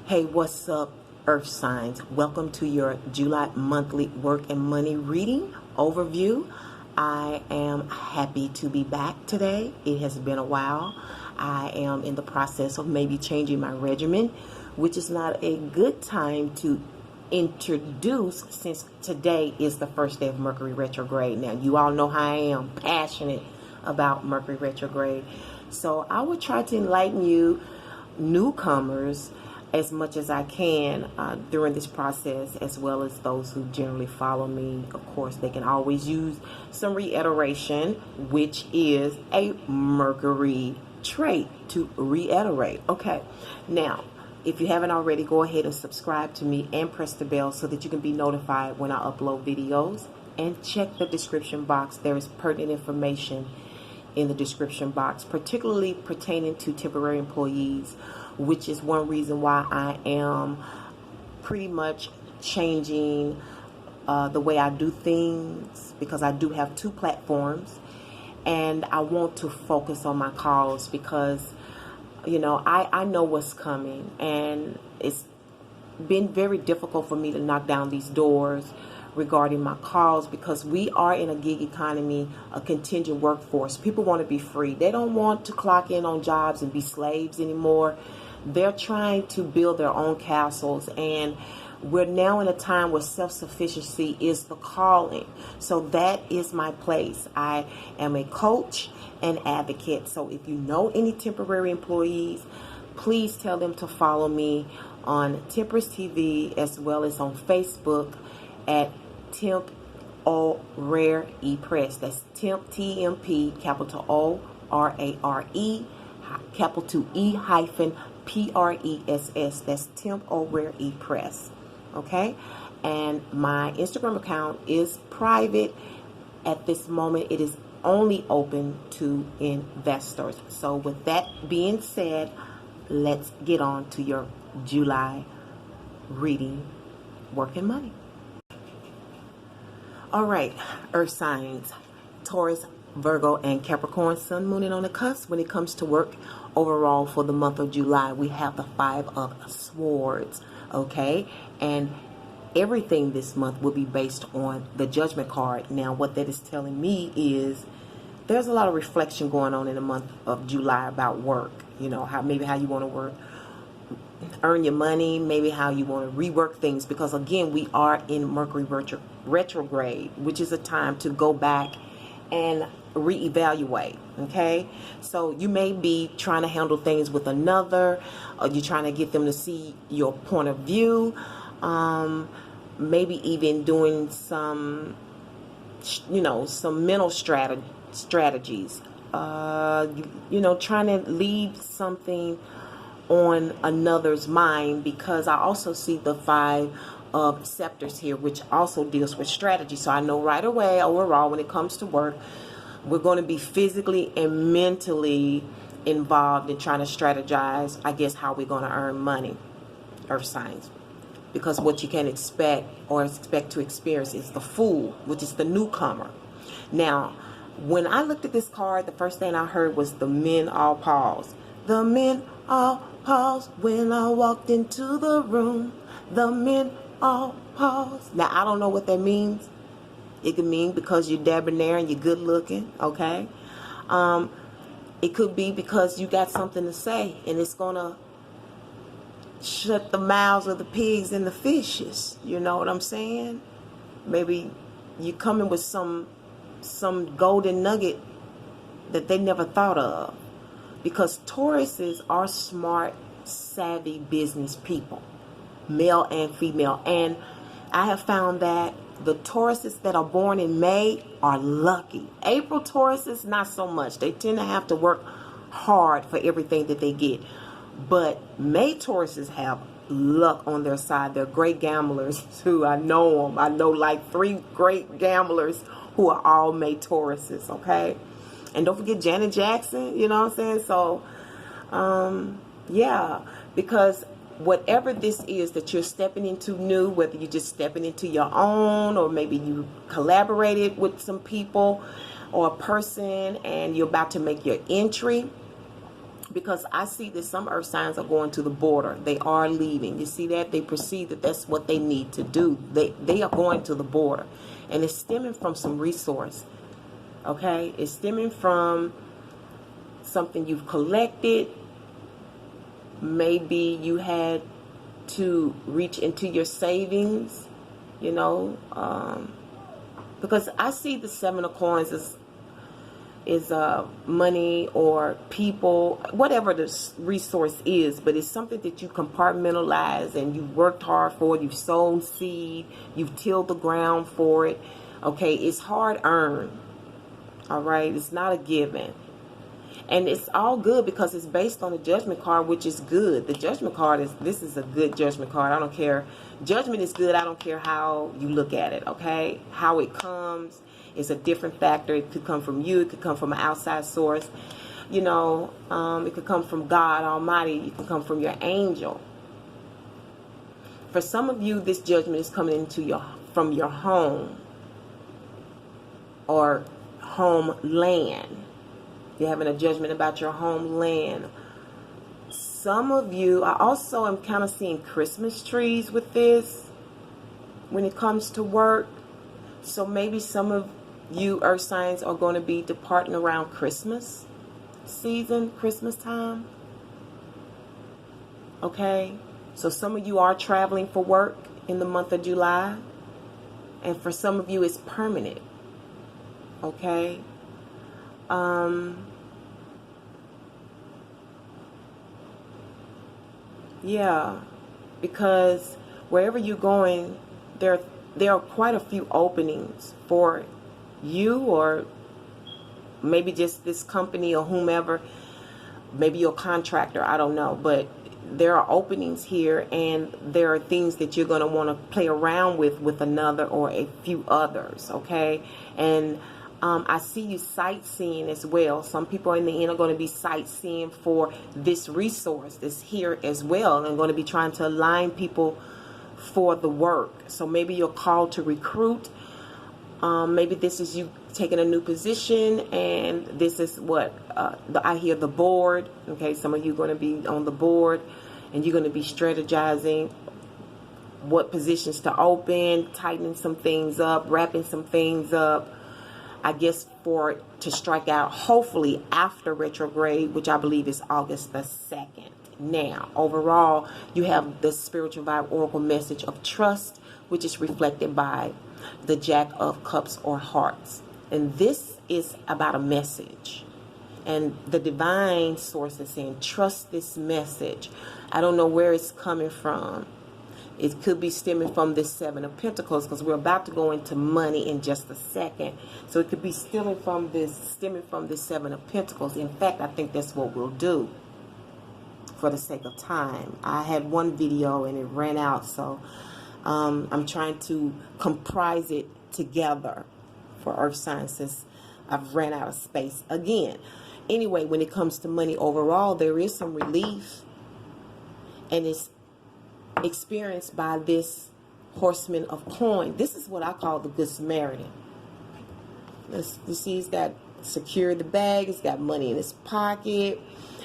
Hey, what's up, Earth signs? Welcome to your July monthly work and money reading overview. I am happy to be back today. It has been a while. I am in the process of maybe changing my regimen, which is not a good time to introduce since today is the first day of Mercury retrograde. Now, you all know how I am passionate about Mercury retrograde. So I will try to enlighten you newcomers as much as I can during this process, as well as those who generally follow me. Of course, they can always use some reiteration, which is a Mercury trait, to reiterate. Okay, now, if you haven't already, go ahead and subscribe to me and press the bell so that you can be notified when I upload videos. And check the description box. There is pertinent information in the description box, particularly pertaining to temporary employees, which is one reason why I am pretty much changing the way I do things, because I do have two platforms and I want to focus on my cause because, you know, I know what's coming, and it's been very difficult for me to knock down these doors regarding my cause, because we are in a gig economy, a contingent workforce. People want to be free. They don't want to clock in on jobs and be slaves anymore. They're trying to build their own castles, and we're now in a time where self-sufficiency is the calling. So that is my place. I am a coach and advocate. So if you know any temporary employees, please tell them to follow me on Temperance TV, as well as on Facebook at Temp O Rare E Press. That's Temp TMP, capital O RARE, capital E hyphen PRESS. That's Temp O Rare E Press. Okay, and my Instagram account is private at this moment. It is only open to investors. So with that being said, let's get on to your July reading, work and money. All right, Earth signs, Taurus, Virgo, and Capricorn, Sun, Moon, and on the cusp. When it comes to work overall for the month of July, we have the Five of Swords, okay? And everything this month will be based on the Judgment card. Now, what that is telling me is there's a lot of reflection going on in the month of July about work. You know, how you want to work, earn your money, maybe how you want to rework things, because again, we are in Mercury retrograde, which is a time to go back and reevaluate. Okay, so you may be trying to handle things with another, or you're trying to get them to see your point of view, maybe even doing some, you know, some mental strategies, you know, trying to leave something on another's mind, because I also see the Five of Scepters here, which also deals with strategy. So I know right away, overall, when it comes to work, we're going to be physically and mentally involved in trying to strategize, I guess, how we're going to earn money, Earth signs. Because what you can expect to experience is the Fool, which is the newcomer. Now, when I looked at this card, the first thing I heard was the men all pause. The men all pause when I walked into the room. The men all pause. Now, I don't know what that means. It could mean because you're debonair and you're good looking, okay? It could be because you got something to say, and it's going to shut the mouths of the pigs and the fishes. You know what I'm saying? Maybe you coming with some golden nugget that they never thought of. Because Tauruses are smart, savvy business people, male and female. And I have found that the Tauruses that are born in May are lucky. April Tauruses, not so much. They tend to have to work hard for everything that they get. But May Tauruses have luck on their side. They're great gamblers too. I know them. I know like 3 great gamblers who are all May Tauruses, okay? And don't forget Janet Jackson, you know what I'm saying? So, yeah, because whatever this is that you're stepping into new, whether you're just stepping into your own, or maybe you collaborated with some people or a person and you're about to make your entry, because I see that some earth signs are going to the border. They are leaving. You see that? They perceive that that's what they need to do. They are going to the border. And it's stemming from some resource. Okay? It's stemming from something you've collected. Maybe you had to reach into your savings, you know. Because I see the Seven of Coins is money or people, whatever the resource is, but it's something that you compartmentalize and you've worked hard for. You've sown seed, you've tilled the ground for it. Okay, it's hard earned. All right, it's not a given. And it's all good because it's based on the Judgment card, which is good. The Judgment card this is a good Judgment card. I don't care. Judgment is good. I don't care how you look at it, okay? How it comes is a different factor. It could come from you. It could come from an outside source. You know, it could come from God Almighty. It could come from your angel. For some of you, this judgment is coming from your home or homeland. You're having a judgment about your homeland. Some of you, I also am kind of seeing Christmas trees with this when it comes to work. So maybe some of you earth signs are going to be departing around Christmas season, Christmas time. Okay? So some of you are traveling for work in the month of July. And for some of you, it's permanent. Okay? Yeah, because wherever you're going, there are quite a few openings for you, or maybe just this company or whomever, maybe your contractor, I don't know, but there are openings here, and there are things that you're going to want to play around with another or a few others, okay? And I see you sightseeing as well. Some people in the end are going to be sightseeing for this resource that's here as well, and going to be trying to align people for the work. So maybe you're called to recruit. Maybe this is you taking a new position, and this is what I hear, the board. Okay, some of you are going to be on the board, and you're going to be strategizing what positions to open, tightening some things up, wrapping some things up. I guess for it to strike out, hopefully after retrograde, which I believe is August the 2nd. Now, overall, you have the Spiritual Vibe Oracle message of trust, which is reflected by the Jack of Cups or Hearts. And this is about a message. And the divine source is saying, trust this message. I don't know where it's coming from. It could be stemming from this Seven of Pentacles, because we're about to go into money in just a second. So it could be stemming from this Seven of Pentacles. In fact, I think that's what we'll do for the sake of time. I had one video and it ran out, so I'm trying to comprise it together for earth signs since I've ran out of space again. Anyway, when it comes to money overall, there is some relief, and it's experienced by this Horseman of Coin. This is what I call the Good Samaritan. You see, he's got secured the bag, he's got money in his pocket,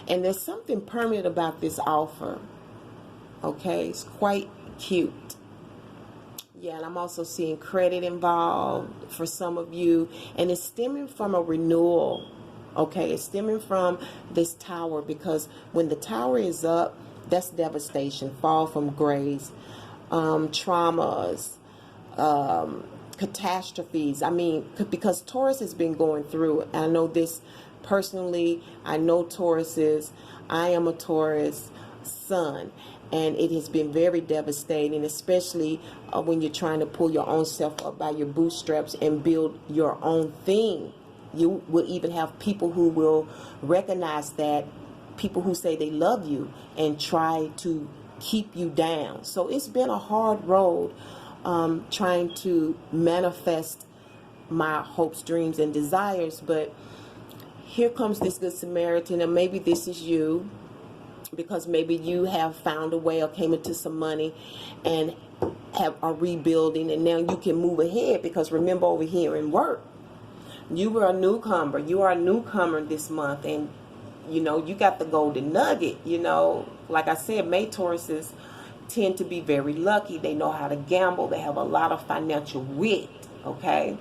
and there's something permanent about this offer. Okay, it's quite cute. Yeah, and I'm also seeing credit involved for some of you, and it's stemming from a renewal. Okay, it's stemming from this tower, because when the tower is up, that's devastation, fall from grace, traumas, catastrophes. I mean, because Taurus has been going through, and I know this personally, I know Tauruses, I am a Taurus sun, and it has been very devastating, especially when you're trying to pull your own self up by your bootstraps and build your own thing. You will even have people who will recognize that, people who say they love you and try to keep you down. So it's been a hard road trying to manifest my hopes, dreams, and desires. But here comes this Good Samaritan, and maybe this is you, because maybe you have found a way or came into some money and are rebuilding, and now you can move ahead. Because remember, over here in work, you were a newcomer. You are a newcomer this month, and you know, you got the golden nugget, you know. Like I said, May Tauruses tend to be very lucky. They know how to gamble. They have a lot of financial wit, okay?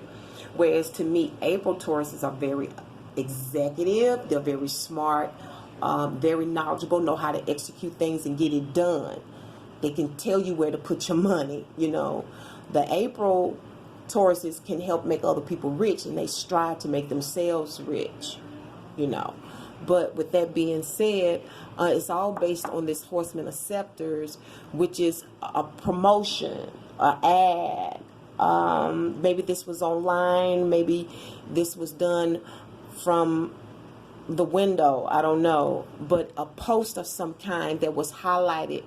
Whereas to me, April Tauruses are very executive. They're very smart, very knowledgeable, know how to execute things and get it done. They can tell you where to put your money, you know. The April Tauruses can help make other people rich, and they strive to make themselves rich, you know. But with that being said, it's all based on this Horseman of Scepters, which is a promotion, an ad. Maybe this was online. Maybe this was done from the window. I don't know. But a post of some kind that was highlighted.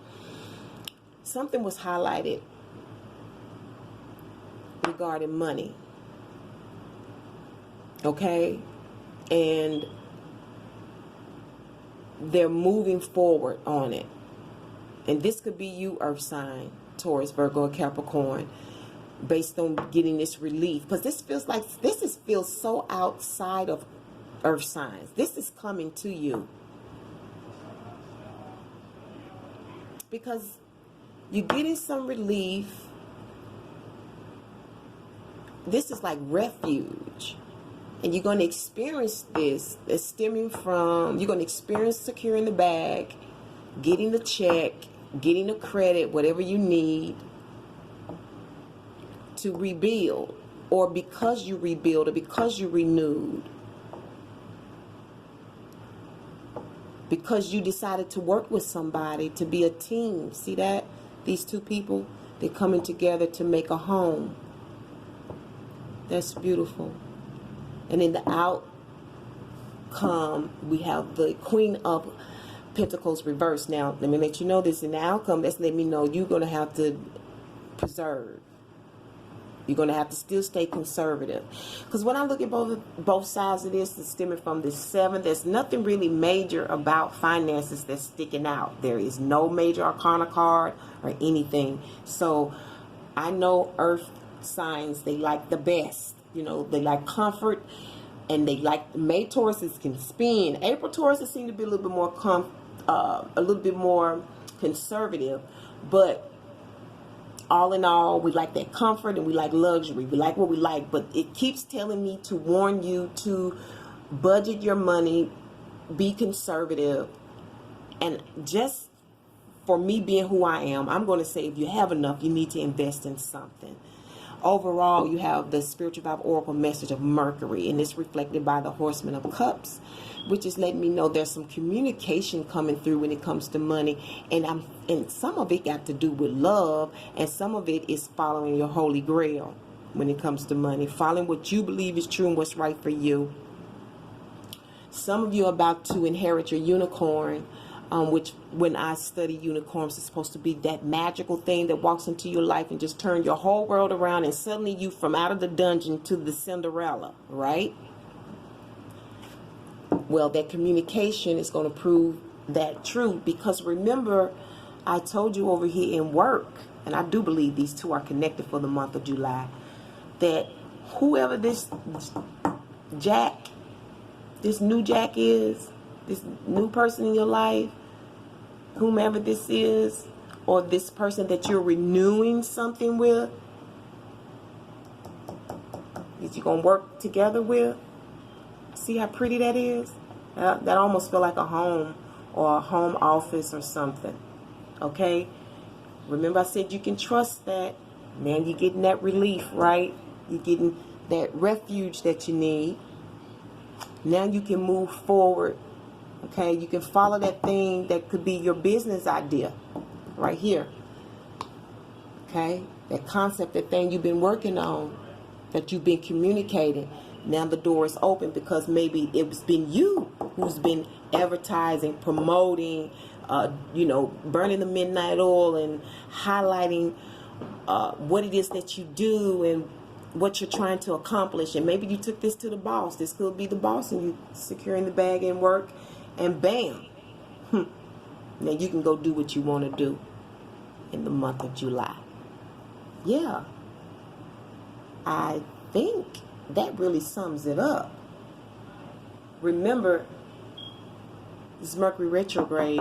Something was highlighted regarding money. Okay? And they're moving forward on it. And this could be you, Earth sign, Taurus, Virgo, and Capricorn, based on getting this relief. Because this feels like, feels so outside of Earth signs. This is coming to you. Because you're getting some relief. This is like refuge. And you're going to experience this. It's stemming from, you're going to experience securing the bag, getting the check, getting the credit, whatever you need to rebuild. Or because you rebuild, or because you renewed. Because you decided to work with somebody, to be a team. See that? These two people, they're coming together to make a home. That's beautiful. And in the outcome, we have the Queen of Pentacles reversed. Now, let me let you know this. In the outcome, that's letting me know you're going to have to preserve. You're going to have to still stay conservative. Because when I look at both sides of this, it's stemming from the 7th. There's nothing really major about finances that's sticking out. There is no major arcana card or anything. So I know Earth signs, they like the best. You know, they like comfort, and they like, May Tauruses can spend. April Tauruses seem to be a little bit more conservative, but all in all, we like that comfort and we like luxury. We like what we like, but it keeps telling me to warn you to budget your money, be conservative, and just for me being who I am, I'm going to say if you have enough, you need to invest in something. Overall, you have the Spiritual Vibe Oracle message of Mercury, and it's reflected by the Horseman of Cups, which is letting me know there's some communication coming through when it comes to money, and some of it got to do with love, and some of it is following your holy grail when it comes to money, following what you believe is true and what's right for you. Some of you are about to inherit your unicorn, which when I study unicorns, it's supposed to be that magical thing that walks into your life and just turn your whole world around, and suddenly you from out of the dungeon to the Cinderella, right? Well, that communication is going to prove that true, because remember, I told you over here in work, and I do believe these two are connected for the month of July, that whoever this Jack, this new Jack is, this new person in your life, whomever this is, or this person that you're renewing something with, that you're going to work together with. See how pretty that is? That almost feel like a home or a home office or something. Okay? Remember I said you can trust that. Now you're getting that relief, right? You're getting that refuge that you need. Now you can move forward. Okay, you can follow that thing that could be your business idea right here. Okay, that concept, that thing you've been working on, that you've been communicating. Now the door is open, because maybe it's been you who's been advertising, promoting, you know, burning the midnight oil and highlighting what it is that you do and what you're trying to accomplish. And maybe you took this to the boss. This could be the boss, and you securing the bag and work. And bam, now you can go do what you want to do in the month of July. Yeah, I think that really sums it up. Remember, This is Mercury retrograde.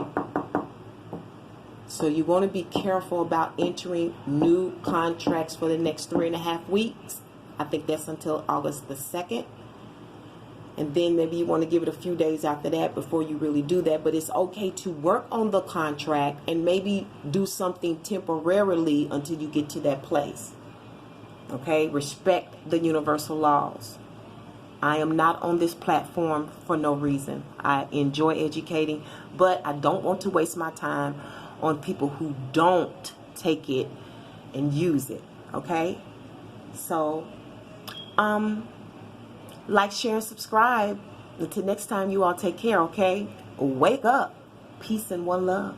So you want to be careful about entering new contracts for the next 3.5 weeks. I think that's until August the 2nd. And then maybe you want to give it a few days after that before you really do that. But it's okay to work on the contract and maybe do something temporarily until you get to that place. Okay? Respect the universal laws. I am not on this platform for no reason. I enjoy educating, but I don't want to waste my time on people who don't take it and use it. Okay? So, like, share, and subscribe. Until next time, you all take care, okay? Wake up. Peace and one love.